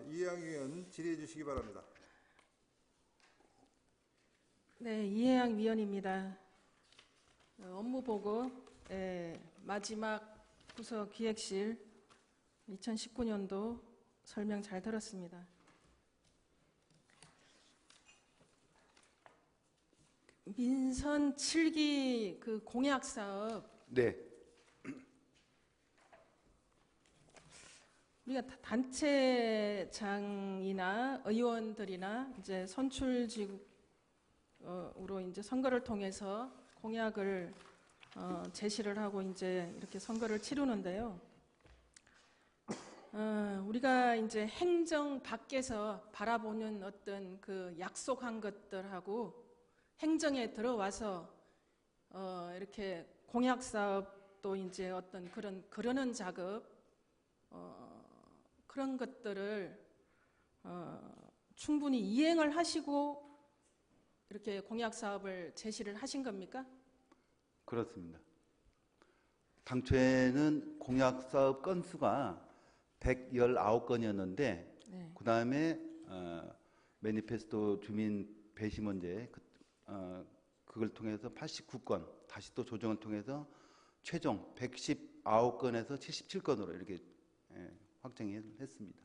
이해양 위원 질의해 주시기 바랍니다. 네, 이해양 위원입니다. 업무보고 마지막 부서 기획실 2019년도 설명 잘 들었습니다. 민선 7기 그 공약 사업, 네. 우리가 단체장이나 의원들이나 이제 선출직으로 이제 선거를 통해서 공약을 제시를 하고 이제 이렇게 선거를 치르는데요. 우리가 이제 행정 밖에서 바라보는 어떤 그 약속한 것들하고 행정에 들어와서 이렇게 공약 사업도 이제 어떤 그러는 작업 그런 것들을 충분히 이행을 하시고 이렇게 공약 사업을 제시를 하신 겁니까? 그렇습니다. 당초에는 공약 사업 건수가 119건이었는데 네. 그 다음에 매니페스토 주민 배시 문제 그걸 통해서 89건 다시 또 조정을 통해서 최종 119건에서 77건으로 이렇게 확정했습니다.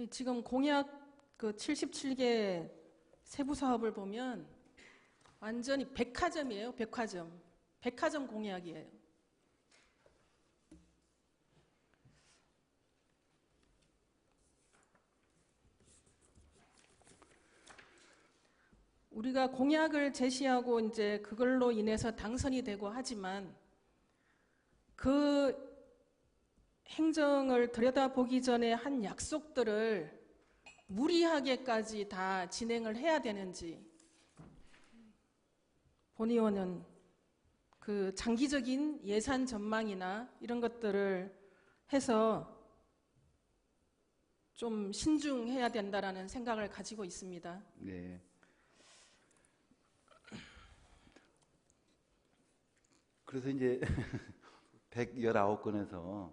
지금 공약 그 77개 세부 사업을 보면 완전히 백화점이에요. 백화점 공약이에요. 우리가 공약을 제시하고 이제 그걸로 인해서 당선이 되고 하지만 그 행정을 들여다보기 전에 한 약속들을 무리하게까지 다 진행을 해야 되는지 본 의원은 그 장기적인 예산 전망이나 이런 것들을 해서 좀 신중해야 된다라는 생각을 가지고 있습니다. 네. 그래서 이제 119건에서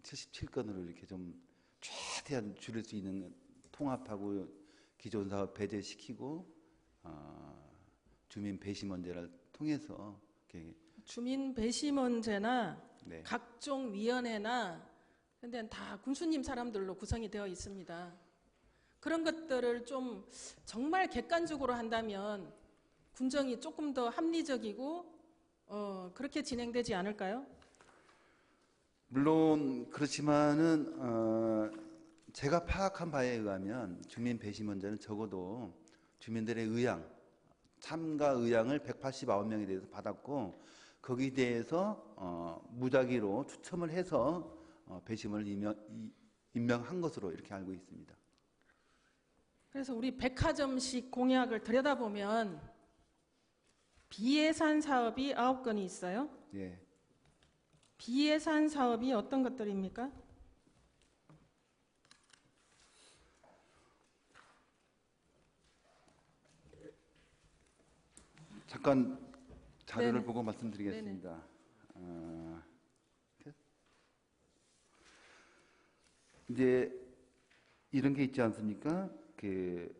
77건으로 이렇게 좀 최대한 줄일 수 있는 통합하고 기존 사업 배제시키고 주민 배시 문제를 통해서 이렇게 주민 배시 문제나 네. 각종 위원회나 근데 다 군수님 사람들로 구성이 되어 있습니다. 그런 것들을 좀 정말 객관적으로 한다면 군정이 조금 더 합리적이고 그렇게 진행되지 않을까요? 물론 그렇지만은 제가 파악한 바에 의하면 주민 배시 문제는 적어도 주민들의 의향, 참가 의향을 189명에 대해서 받았고 거기에 대해서 무작위로 추첨을 해서 배심을 임명한 것으로 이렇게 알고 있습니다. 그래서 우리 백화점식 공약을 들여다보면 비예산 사업이 9건이 있어요. 예. 비예산 사업이 어떤 것들입니까? 잠깐 자료를 네네. 보고 말씀드리겠습니다. 이제 이런 게 있지 않습니까? 그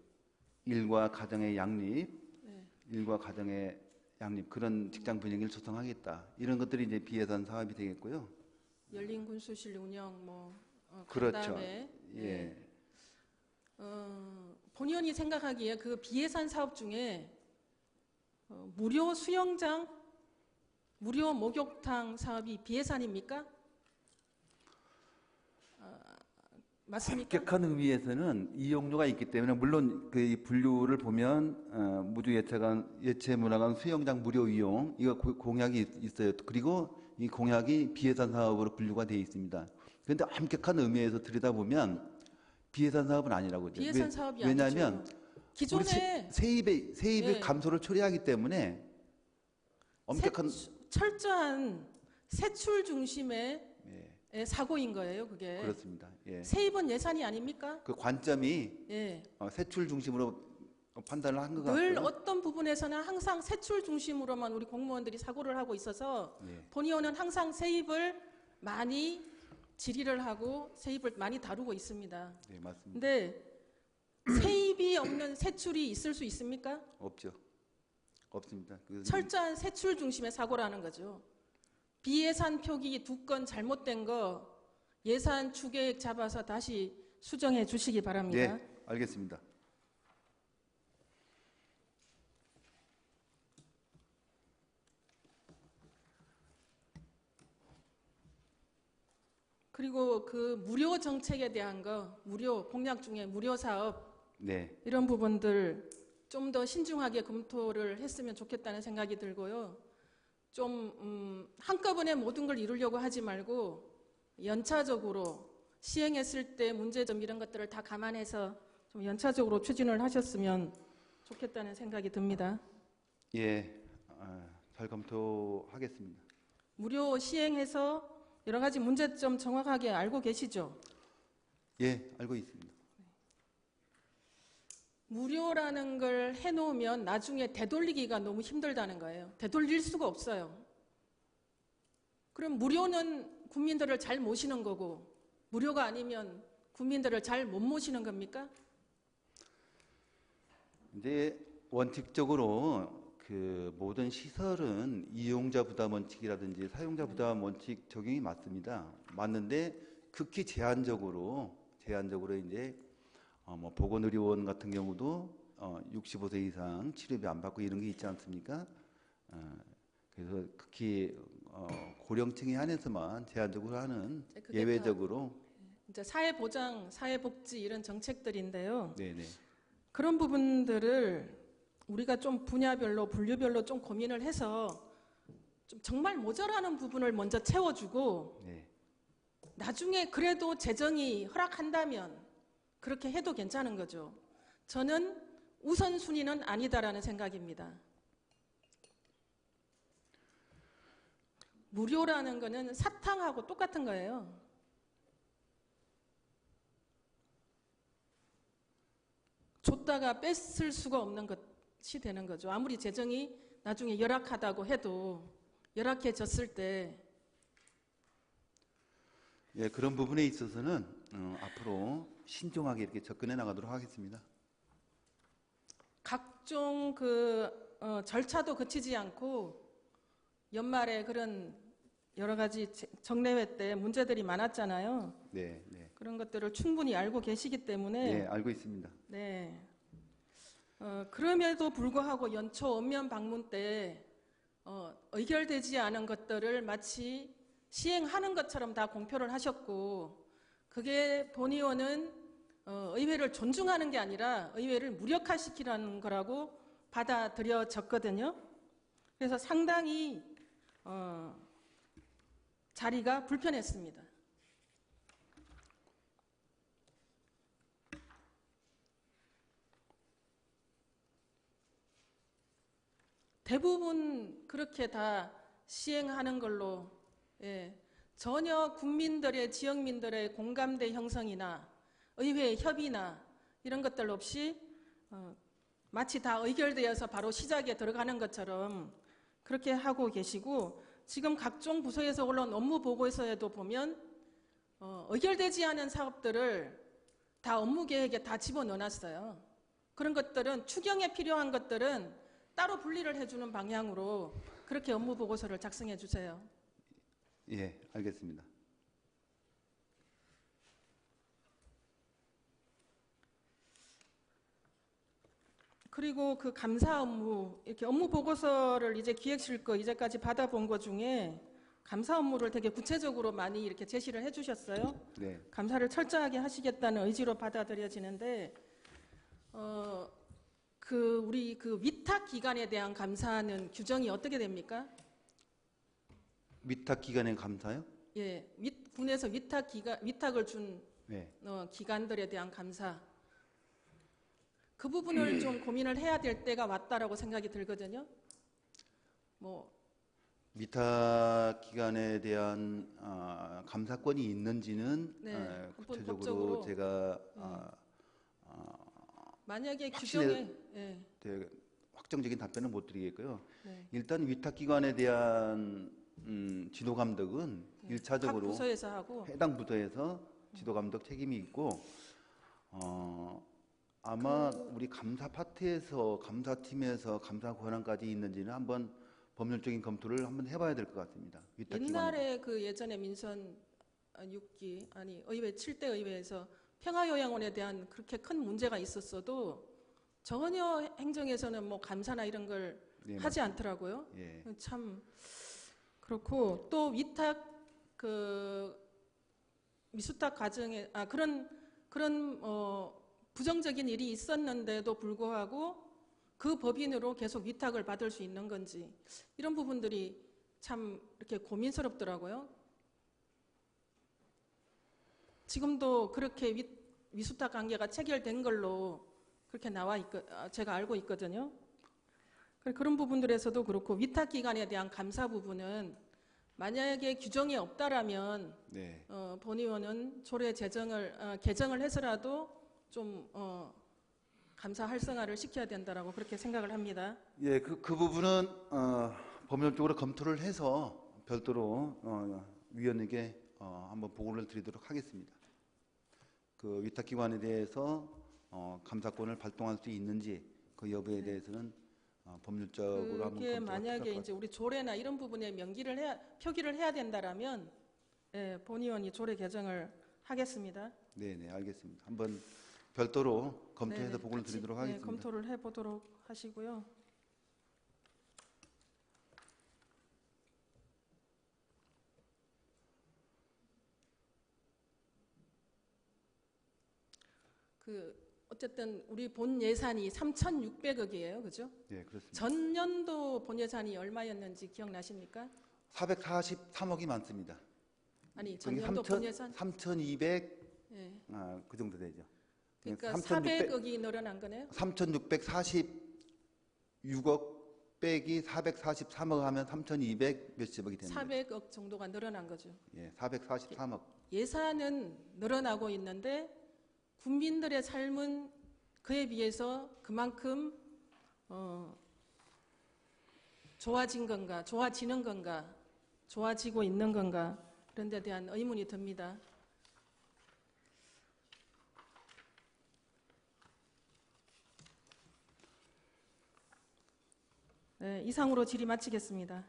일과 가정의 양립, 네. 일과 가정의 양립 그런 직장 분위기를 조성하겠다. 이런 것들이 이제 비예산 사업이 되겠고요. 열린 군수실 운영 그렇죠. 그다음에 예. 본 의원이 생각하기에 그 비예산 사업 중에 무료 수영장, 무료 목욕탕 사업이 비예산입니까? 맞습니까? 엄격한 의미에서는 이용료가 있기 때문에 물론 그 분류를 보면 무주 예체 문화관 수영장 무료 이용 이거 공약이 있어요. 그리고 이 공약이 비예산 사업으로 분류가 되어 있습니다. 그런데 엄격한 의미에서 들여다보면 비예산 사업은 아니라고. 비예산 사업이 왜냐하면 아니죠. 기존에 세입의 예. 감소를 초래하기 때문에 엄격한 철저한 세출 중심의 사고인 거예요, 그게. 그렇습니다. 예. 세입은 예산이 아닙니까? 그 관점이 예. 세출 중심으로 판단을 한 것 늘 같고요. 어떤 부분에서는 항상 세출 중심으로만 우리 공무원들이 사고를 하고 있어서 예. 본 의원은 항상 세입을 많이 질의를 하고 세입을 많이 다루고 있습니다. 네, 맞습니다. 근데 세입이 없는 세출이 있을 수 있습니까? 없죠. 없습니다. 철저한 세출 중심의 사고라는 거죠. 비예산 표기 2건 잘못된 거 예산 추계액 잡아서 다시 수정해 주시기 바랍니다. 네, 알겠습니다. 그리고 그 무료 정책에 대한 거, 무료 공약 중에 무료 사업 네, 이런 부분들 좀 더 신중하게 검토를 했으면 좋겠다는 생각이 들고요. 좀 한꺼번에 모든 걸 이루려고 하지 말고 연차적으로 시행했을 때 문제점 이런 것들을 다 감안해서 좀 연차적으로 추진을 하셨으면 좋겠다는 생각이 듭니다. 예, 잘 검토하겠습니다. 무료 시행해서 여러 가지 문제점 정확하게 알고 계시죠? 예, 알고 있습니다. 무료라는 걸 해놓으면 나중에 되돌리기가 너무 힘들다는 거예요. 되돌릴 수가 없어요. 그럼 무료는 국민들을 잘 모시는 거고 무료가 아니면 국민들을 잘 못 모시는 겁니까? 이제 원칙적으로 그 모든 시설은 이용자 부담 원칙이라든지 사용자 부담 원칙 적용이 맞습니다. 맞는데 극히 제한적으로 이제 뭐 보건의료원 같은 경우도 65세 이상 치료비 안 받고 이런 게 있지 않습니까? 그래서 극히 고령층에 한해서만 제한적으로 하는 그게 예외적으로 이제 사회보장, 사회복지 이런 정책들인데요. 네네 그런 부분들을 우리가 좀 분야별로 분류별로 좀 고민을 해서 좀 정말 모자라는 부분을 먼저 채워주고 네. 나중에 그래도 재정이 허락한다면 그렇게 해도 괜찮은 거죠. 저는 우선순위는 아니다라는 생각입니다. 무료라는 거는 사탕하고 똑같은 거예요. 줬다가 뺐을 수가 없는 것이 되는 거죠. 아무리 재정이 나중에 열악하다고 해도 열악해졌을 때 예, 그런 부분에 있어서는 앞으로 신중하게 이렇게 접근해 나가도록 하겠습니다. 각종 절차도 거치지 않고 연말에 그런 여러 가지 정례회 때 문제들이 많았잖아요. 네, 네. 그런 것들을 충분히 알고 계시기 때문에 네, 알고 있습니다. 네. 그럼에도 불구하고 연초 읍면 방문 때 의결되지 않은 것들을 마치 시행하는 것처럼 다 공표를 하셨고 그게 본의원은 의회를 존중하는 게 아니라 의회를 무력화시키라는 거라고 받아들여졌거든요. 그래서 상당히 자리가 불편했습니다. 대부분 그렇게 다 시행하는 걸로 전혀 국민들의 지역민들의 공감대 형성이나 의회 협의나 이런 것들 없이 마치 다 의결되어서 바로 시작에 들어가는 것처럼 그렇게 하고 계시고 지금 각종 부서에서 올라온 업무 보고서에도 보면 의결되지 않은 사업들을 다 업무 계획에 다 집어넣어놨어요. 그런 것들은 추경에 필요한 것들은 따로 분리를 해주는 방향으로 그렇게 업무 보고서를 작성해 주세요. 예, 알겠습니다. 그리고 그 감사 업무, 이렇게 업무 보고서를 이제 기획실 거 이제까지 받아본 것 중에 감사 업무를 되게 구체적으로 많이 이렇게 제시를 해주셨어요. 네. 감사를 철저하게 하시겠다는 의지로 받아들여지는데, 우리 위탁 기관에 대한 감사는 규정이 어떻게 됩니까? 위탁 기관의 감사요? 예, 군에서 위탁을 준 네. 기관들에 대한 감사. 그 부분을 좀 고민을 해야 될 때가 왔다라고 생각이 들거든요. 위탁 기관에 대한 감사권이 있는지는 네, 구체적으로 법적으로. 제가 만약에 확실히- 규정에 확정적인 답변은 못 드리겠고요. 네. 일단 위탁 기관에 대한 지도 감독은 각 일차적으로 부서에서 하고 해당 부서에서 지도 감독 책임이 있고 아마 우리 감사 파트에서 감사팀에서 감사 권한까지 있는지는 한번 법률적인 검토를 한번 해봐야 될 것 같습니다. 위탁 기관에서. 옛날에 그 예전에 민선 6기 아니 의회 7대 의회에서 평화요양원에 대한 그렇게 큰 문제가 있었어도 전혀 행정에서는 뭐 감사나 이런 걸 네, 하지 않더라고요. 예. 참 그렇고 또 위탁 그 미수탁 과정에 그런 부정적인 일이 있었는데도 불구하고 그 법인으로 계속 위탁을 받을 수 있는 건지 이런 부분들이 참 이렇게 고민스럽더라고요. 지금도 그렇게 위수탁 관계가 체결된 걸로 그렇게 제가 알고 있거든요. 그런 부분들에서도 그렇고 위탁 기관에 대한 감사 부분은 만약에 규정이 없다라면 네. 본의원은 조례 개정을 해서라도 좀 감사 활성화를 시켜야 된다라고 그렇게 생각을 합니다. 예, 그 부분은 법률적으로 검토를 해서 별도로 위원에게 한번 보고를 드리도록 하겠습니다. 그 위탁기관에 대해서 감사권을 발동할 수 있는지 그 여부에 대해서는 법률적으로 한번 그게 검토가 만약에 필요할 것 이제 우리 조례나 이런 부분에 표기를 해야 된다라면 본의원이 조례 개정을 하겠습니다. 네, 네, 알겠습니다. 한번 별도로 검토해서 네네, 보고를 같이, 드리도록 하겠습니다. 검토를 해보도록 하시고요. 어쨌든 우리 본 예산이 3,600억이에요, 그죠? 네, 그렇습니다. 전년도 본 예산이 얼마였는지 기억나십니까? 443억이 많습니다. 아니 전년도 본 예산 3,200 예. 그 정도 되죠. 그러니까 3,600 400억이 늘어난 거네요. 3,646억 빼기 443억 하면 3,200 몇십억이 됩니다. 400억 정도가 늘어난 거죠. 예, 443억. 예산은 늘어나고 있는데 국민들의 삶은 그에 비해서 그만큼 좋아진 건가, 좋아지는 건가, 좋아지고 있는 건가 그런 데 대한 의문이 듭니다. 네, 이상으로 질의 마치겠습니다.